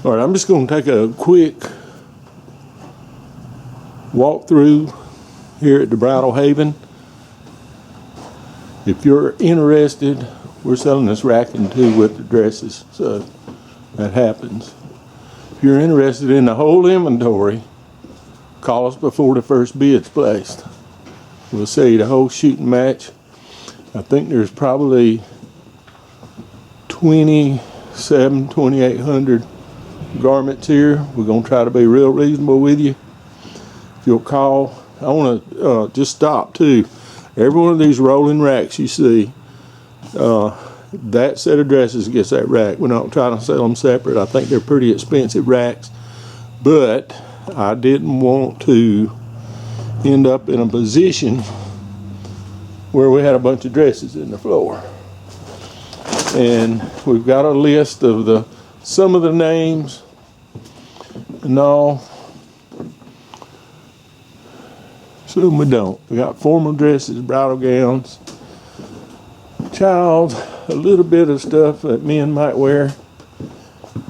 All right, I'm just going to take a quick walk through here at the Bridalhaven. If you're interested, we're selling this racking too with the dresses, so that happens. If you're interested in the whole inventory, call us before the first bid's placed. We'll sell you the whole shooting match. I think there's probably 2,800 garments here. We're going to try to be real reasonable with you. If you'll call, I want to just stop too. Every one of these rolling racks you see, that set of dresses gets that rack. We're not trying to sell them separate. I think they're pretty expensive racks, but I didn't want to end up in a position where we had a bunch of dresses in the floor. And we've got a list of some of the names and all. Some we don't. We got formal dresses, bridal gowns, child, a little bit of stuff that men might wear,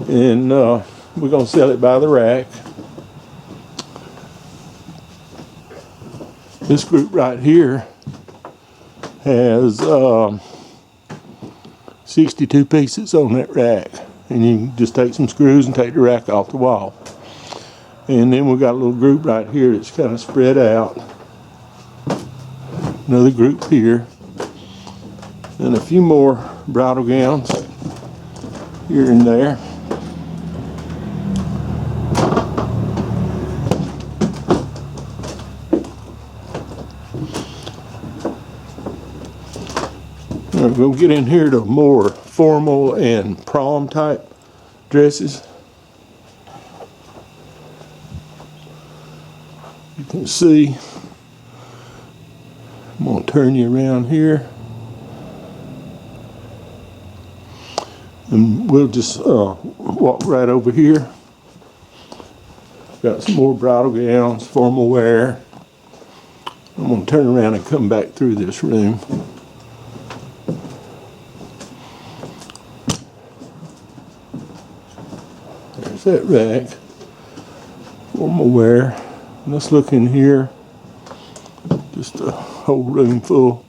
and we're going to sell it by the rack. This group right here has 62 pieces on that rack, and you can just take some screws and take the rack off the wall. And then we've got a little group right here that's kind of spread out. Another group here, and a few more bridal gowns here and there. We'll get in here to more formal and prom type dresses. You can see, I'm going to turn you around here, and we'll just walk right over here. Got some more bridal gowns, formal wear. I'm going to turn around and come back through this room. There's that rack, formal wear. Let's look in here. Just a whole room full.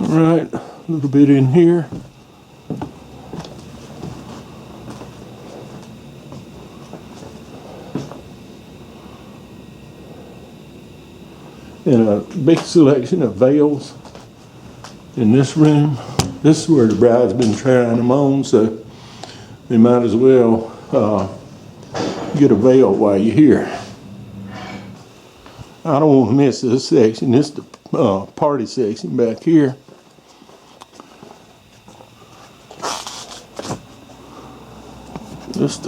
All right, a little bit in here. And a big selection of veils in this room. This is where the bride's been trying them on, so they might as well get a veil while you're here. I don't want to miss this section. This is the party section back here. Just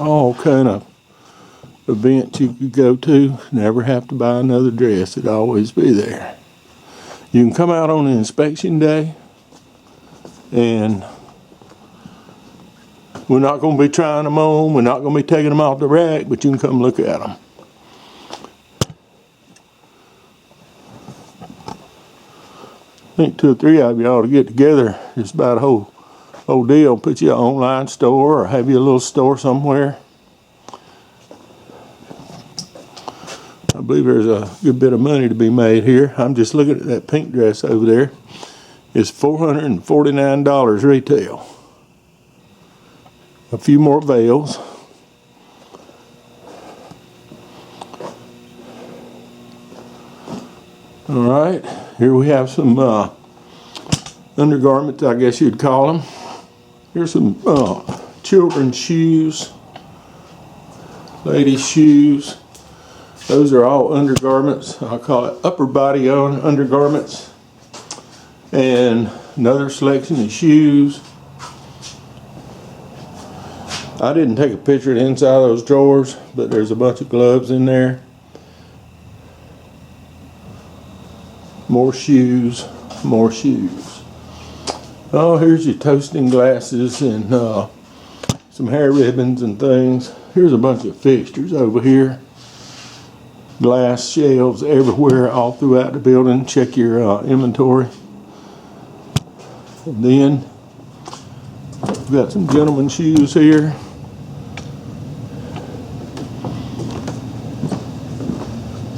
all kind of events you could go to. Never have to buy another dress. It'd always be there. You can come out on an inspection day, and we're not going to be trying them on. We're not going to be taking them off the rack, but you can come look at them. I think 2 or 3 of you ought to get together, just about a whole deal. Put you an online store or have you a little store somewhere. I believe there's a good bit of money to be made here. I'm just looking at that pink dress over there. It's $449 retail. A few more veils. All right, here we have some undergarments, I guess you'd call them. Here's some children's shoes, ladies' shoes. Those are all undergarments. I'll call it upper body undergarments. And another selection of shoes. I didn't take a picture of the inside of those drawers, but there's a bunch of gloves in there. More shoes, more shoes. Oh, here's your toasting glasses and some hair ribbons and things. Here's a bunch of fixtures over here. Glass shelves everywhere all throughout the building. Check your inventory. And then we've got some gentlemen's shoes here.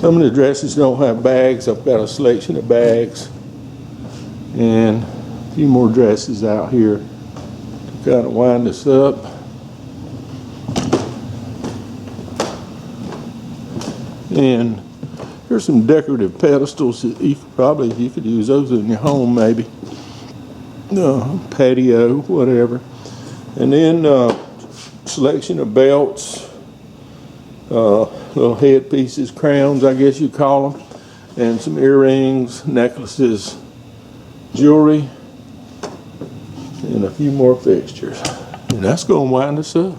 Some of the dresses don't have bags. I've got a selection of bags and a few more dresses out here to kind of wind us up. And here's some decorative pedestals that you could use those in your home maybe. Patio, whatever. And then selection of belts, little headpieces, crowns I guess you call them, and some earrings, necklaces, jewelry, and a few more fixtures. And that's going to wind us up.